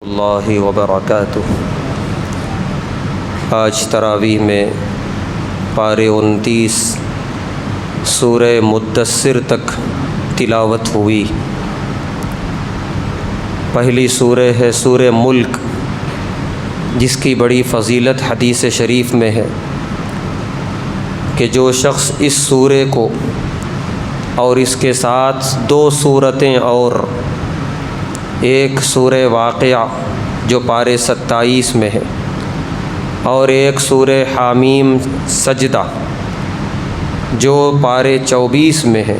اللہ وبرکاتہ۔ آج تراویح میں پارے 29 سورہ مدثر تک تلاوت ہوئی۔ پہلی سورہ ہے سورہ ملک، جس کی بڑی فضیلت حدیث شریف میں ہے کہ جو شخص اس سورہ کو اور اس کے ساتھ 2 سورتیں اور ایک سورہ واقعہ جو پارے 27 میں ہے اور ایک سورہ حامیم سجدہ جو پارے 24 میں ہے،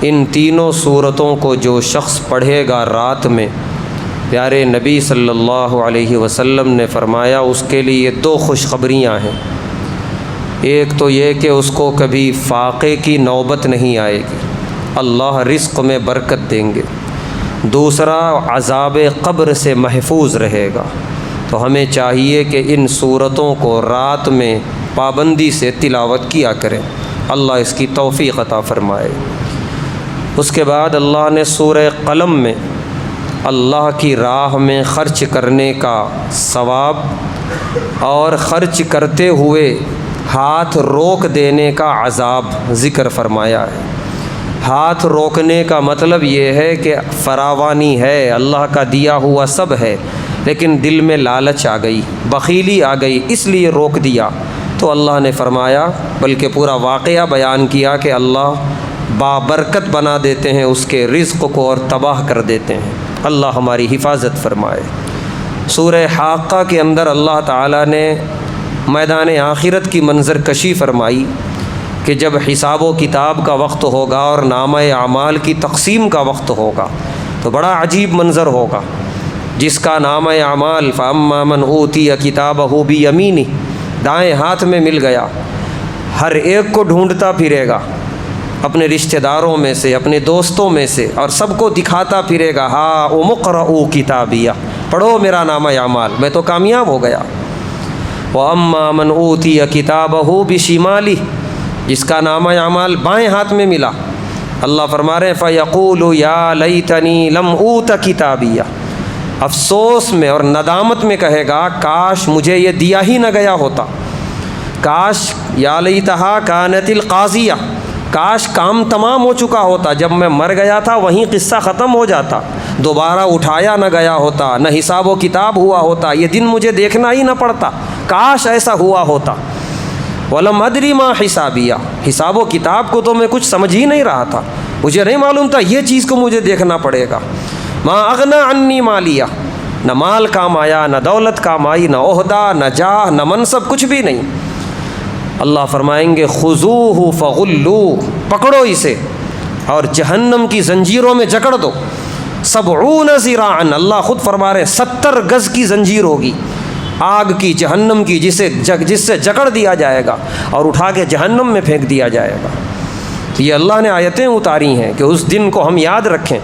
ان تینوں سورتوں کو جو شخص پڑھے گا رات میں، پیارے نبی صلی اللہ علیہ وسلم نے فرمایا اس کے لیے 2 خوشخبریاں ہیں۔ ایک تو یہ کہ اس کو کبھی فاقے کی نوبت نہیں آئے گی، اللہ رزق میں برکت دیں گے۔ دوسرا، عذاب قبر سے محفوظ رہے گا۔ تو ہمیں چاہیے کہ ان سورتوں کو رات میں پابندی سے تلاوت کیا کریں، اللہ اس کی توفیق عطا فرمائے۔ اس کے بعد اللہ نے سورہ قلم میں اللہ کی راہ میں خرچ کرنے کا ثواب اور خرچ کرتے ہوئے ہاتھ روک دینے کا عذاب ذکر فرمایا ہے۔ ہاتھ روکنے کا مطلب یہ ہے کہ فراوانی ہے، اللہ کا دیا ہوا سب ہے، لیکن دل میں لالچ آ گئی، بخیلی آ گئی، اس لیے روک دیا۔ تو اللہ نے فرمایا، بلکہ پورا واقعہ بیان کیا کہ اللہ بابرکت بنا دیتے ہیں اس کے رزق کو اور تباہ کر دیتے ہیں۔ اللہ ہماری حفاظت فرمائے۔ سورہ حاقہ کے اندر اللہ تعالیٰ نے میدان آخرت کی منظر کشی فرمائی کہ جب حساب و کتاب کا وقت ہوگا اور نامہ اعمال کی تقسیم کا وقت ہوگا تو بڑا عجیب منظر ہوگا۔ جس کا نامہ اعمال فَأَمَّا مَنْ أُوتِيَ كِتَابَهُ بِيَمِينِهِ دائیں ہاتھ میں مل گیا، ہر ایک کو ڈھونڈتا پھرے گا، اپنے رشتہ داروں میں سے، اپنے دوستوں میں سے، اور سب کو دکھاتا پھرے گا، ہاں اقرؤوا کتابیہ، پڑھو میرا نامہ اعمال، میں تو کامیاب ہو گیا۔ وَأَمَّا مَنْ أُوتِيَ كِتَابَهُ بِشِمَالِهِ جس کا نامہ اعمال بائیں ہاتھ میں ملا، اللہ فرما رہے ہیں فَيَقُولُ يَا لَيْتَنِي لَمْ أُوتَ كِتَابِيَّ، افسوس میں اور ندامت میں کہے گا کاش مجھے یہ دیا ہی نہ گیا ہوتا، کاش یا لیتہا کانت القاضیہ، کاش کام تمام ہو چکا ہوتا، جب میں مر گیا تھا وہیں قصہ ختم ہو جاتا، دوبارہ اٹھایا نہ گیا ہوتا، نہ حساب و کتاب ہوا ہوتا، یہ دن مجھے دیکھنا ہی نہ پڑتا، کاش ایسا ہوا ہوتا۔ وَلَمْ أَدْرِ مَا حِسَابِيَّ، حساب و کتاب کو تو میں کچھ سمجھ ہی نہیں رہا تھا، مجھے نہیں معلوم تھا یہ چیز کو مجھے دیکھنا پڑے گا۔ مَا أَغْنَى عَنِّي مَالِيَّ، نہ مال کام آیا، نہ دولت کام آئی، نہ عہدہ، نہ جاہ، نہ منصب، کچھ بھی نہیں۔ اللہ فرمائیں گے خُذُوهُ فَغُلُّوهُ، پکڑو اسے اور جہنم کی زنجیروں میں جکڑ دو۔ 70 ذراعاً، اللہ خود فرما رہے ہیں 70 گز کی زنجیر ہوگی آگ کی، جہنم کی، جس سے جکڑ دیا جائے گا اور اٹھا کے جہنم میں پھینک دیا جائے گا۔ تو یہ اللہ نے آیتیں اتاری ہیں کہ اس دن کو ہم یاد رکھیں،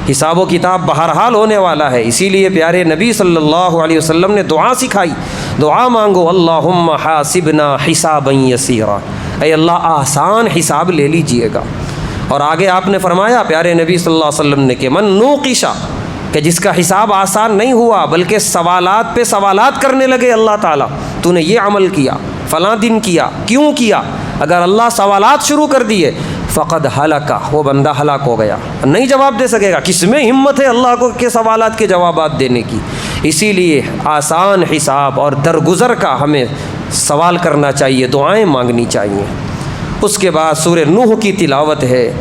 حساب و کتاب بہرحال ہونے والا ہے۔ اسی لیے پیارے نبی صلی اللہ علیہ وسلم نے دعا سکھائی، دعا مانگو اللہم حاسبنا حسابا یسیرا، اے اللہ آسان حساب لے لیجئے گا۔ اور آگے آپ نے فرمایا پیارے نبی صلی اللہ علیہ وسلم نے کہ من نوقشا، کہ جس کا حساب آسان نہیں ہوا بلکہ سوالات پہ سوالات کرنے لگے اللہ تعالیٰ، تو نے یہ عمل کیا، فلاں دن کیا، کیوں کیا، اگر اللہ سوالات شروع کر دیے فقد ہلکا، وہ بندہ ہلاک ہو گیا، نہیں جواب دے سکے گا۔ کس میں ہمت ہے اللہ کو کے سوالات کے جوابات دینے کی؟ اسی لیے آسان حساب اور درگزر کا ہمیں سوال کرنا چاہیے، دعائیں مانگنی چاہیے۔ اس کے بعد سورہ نوح کی تلاوت ہے۔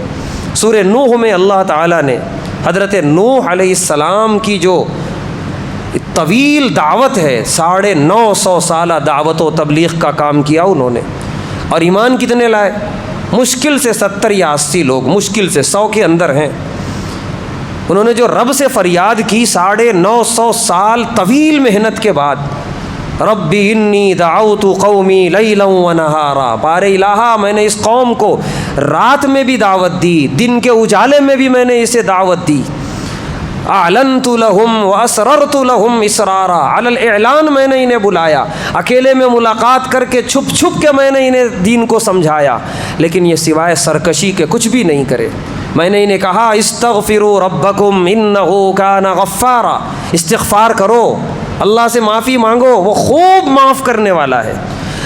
سورہ نوح میں اللہ تعالیٰ نے حضرت نوح علیہ السلام کی جو طویل دعوت ہے، 950 سالہ دعوت و تبلیغ کا کام کیا انہوں نے، اور ایمان کتنے لائے؟ مشکل سے 70 یا 80 لوگ، مشکل سے 100 کے اندر ہیں۔ انہوں نے جو رب سے فریاد کی 950 سال طویل محنت کے بعد، رب انی دعوت قومی لیلا ونہارا، بار الہا میں نے اس قوم کو رات میں بھی دعوت دی، دن کے اجالے میں بھی میں نے اسے دعوت دی، اعلنت لہم واسررت لہم اسرارا، علی الاعلان میں نے انہیں بلایا، اکیلے میں ملاقات کر کے چھپ چھپ کے میں نے انہیں دین کو سمجھایا، لیکن یہ سوائے سرکشی کے کچھ بھی نہیں کرے۔ میں نے انہیں کہا استغفروا ربکم انہ کان غفارا، استغفار کرو، اللہ سے معافی مانگو، وہ خوب معاف کرنے والا ہے۔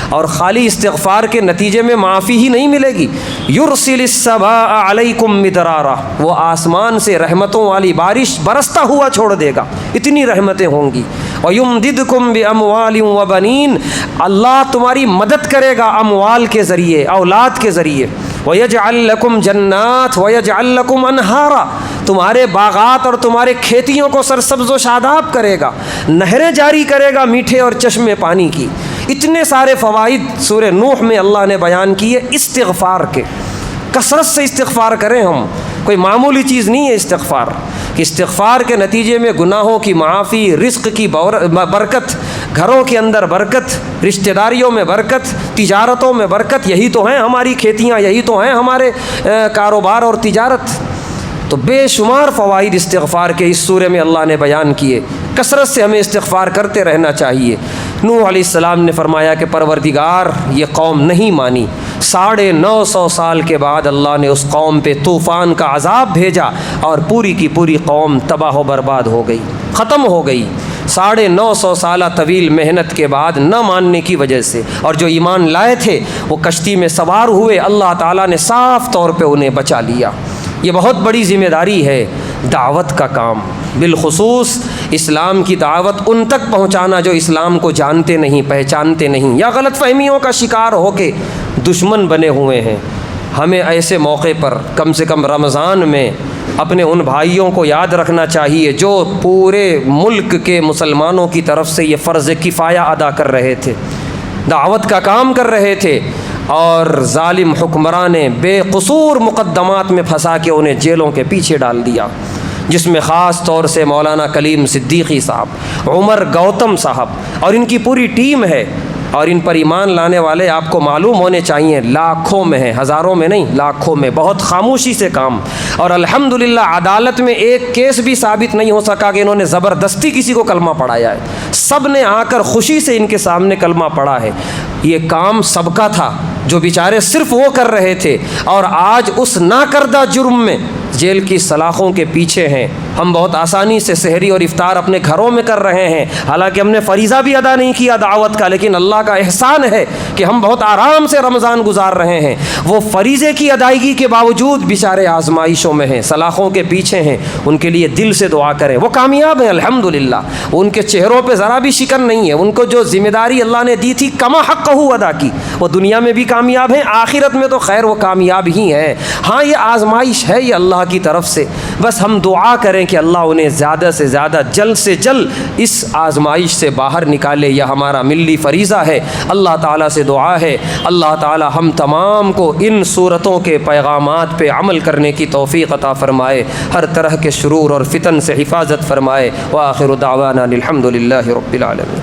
اور خالی استغفار کے نتیجے میں معافی ہی نہیں ملے گی، یرسل السماء علیکم مدرارا، وہ آسمان سے رحمتوں والی بارش برستا ہوا چھوڑ دے گا، اتنی رحمتیں ہوں گی۔ وَيُمْدِدْكُمْ بِأَمْوَالٍ وَبَنِينَ، اللہ تمہاری مدد کرے گا اموال کے ذریعے، اولاد کے ذریعے۔ وَيَجْعَلْ لَكُمْ جَنَّاتٍ وَيَجْعَلْ لَكُمْ أَنْهَارًا، تمہارے باغات اور تمہارے کھیتیوں کو سرسبز و شاداب کرے گا، نہریں جاری کرے گا میٹھے اور چشمے پانی کی۔ اتنے سارے فوائد سورہ نوح میں اللہ نے بیان کیے استغفار کے۔ کثرت سے استغفار کریں ہم، کوئی معمولی چیز نہیں ہے استغفار، کہ استغفار کے نتیجے میں گناہوں کی معافی، رزق کی برکت، گھروں کے اندر برکت، رشتہ داریوں میں برکت، تجارتوں میں برکت، یہی تو ہیں ہماری کھیتیاں، یہی تو ہیں ہمارے کاروبار اور تجارت۔ تو بے شمار فوائد استغفار کے اس سورے میں اللہ نے بیان کیے، کثرت سے ہمیں استغفار کرتے رہنا چاہیے۔ نوح علیہ السلام نے فرمایا کہ پروردگار یہ قوم نہیں مانی، 950 سال کے بعد اللہ نے اس قوم پہ طوفان کا عذاب بھیجا اور پوری کی پوری قوم تباہ و برباد ہو گئی، ختم ہو گئی، 950 سالہ طویل محنت کے بعد نہ ماننے کی وجہ سے۔ اور جو ایمان لائے تھے وہ کشتی میں سوار ہوئے، اللہ تعالیٰ نے صاف طور پہ انہیں بچا لیا۔ یہ بہت بڑی ذمہ داری ہے دعوت کا کام، بالخصوص اسلام کی دعوت ان تک پہنچانا جو اسلام کو جانتے نہیں، پہچانتے نہیں، یا غلط فہمیوں کا شکار ہو کے دشمن بنے ہوئے ہیں۔ ہمیں ایسے موقع پر کم سے کم رمضان میں اپنے ان بھائیوں کو یاد رکھنا چاہیے جو پورے ملک کے مسلمانوں کی طرف سے یہ فرض کفایہ ادا کر رہے تھے، دعوت کا کام کر رہے تھے، اور ظالم حکمراں نے بے قصور مقدمات میں پھنسا کے انہیں جیلوں کے پیچھے ڈال دیا، جس میں خاص طور سے مولانا کلیم صدیقی صاحب، عمر گوتم صاحب اور ان کی پوری ٹیم ہے۔ اور ان پر ایمان لانے والے آپ کو معلوم ہونے چاہیے، لاکھوں میں ہیں، ہزاروں میں نہیں، لاکھوں میں، بہت خاموشی سے کام۔ اور الحمدللہ عدالت میں ایک کیس بھی ثابت نہیں ہو سکا کہ انہوں نے زبردستی کسی کو کلمہ پڑھایا ہے، سب نے آ کر خوشی سے ان کے سامنے کلمہ پڑھا ہے۔ یہ کام سب کا تھا، جو بیچارے صرف وہ کر رہے تھے، اور آج اس نہ کردہ جرم میں جیل کی سلاخوں کے پیچھے ہیں۔ ہم بہت آسانی سے سحری اور افطار اپنے گھروں میں کر رہے ہیں، حالانکہ ہم نے فریضہ بھی ادا نہیں کیا دعوت کا، لیکن اللہ کا احسان ہے کہ ہم بہت آرام سے رمضان گزار رہے ہیں۔ وہ فریضے کی ادائیگی کے باوجود بیچارے آزمائشوں میں ہیں، سلاخوں کے پیچھے ہیں، ان کے لیے دل سے دعا کریں، وہ کامیاب ہیں الحمدللہ، ان کے چہروں پہ ذرا بھی شکن نہیں ہے، ان کو جو ذمہ داری اللہ نے دی تھی کما حقہ ادا کی، وہ دنیا میں بھی کامیاب ہیں، آخرت میں تو خیر وہ کامیاب ہی ہیں۔ ہاں یہ آزمائش ہے، یہ اللہ کی طرف سے، بس ہم دعا کریں کہ اللہ انہیں زیادہ سے زیادہ جلد سے جلد اس آزمائش سے باہر نکالے، یہ ہمارا ملی فریضہ ہے۔ اللہ تعالیٰ سے دعا ہے اللہ تعالیٰ ہم تمام کو ان صورتوں کے پیغامات پہ عمل کرنے کی توفیق عطا فرمائے، ہر طرح کے شرور اور فتن سے حفاظت فرمائے۔ وآخر دعوانا الحمد للہ رب العالمین۔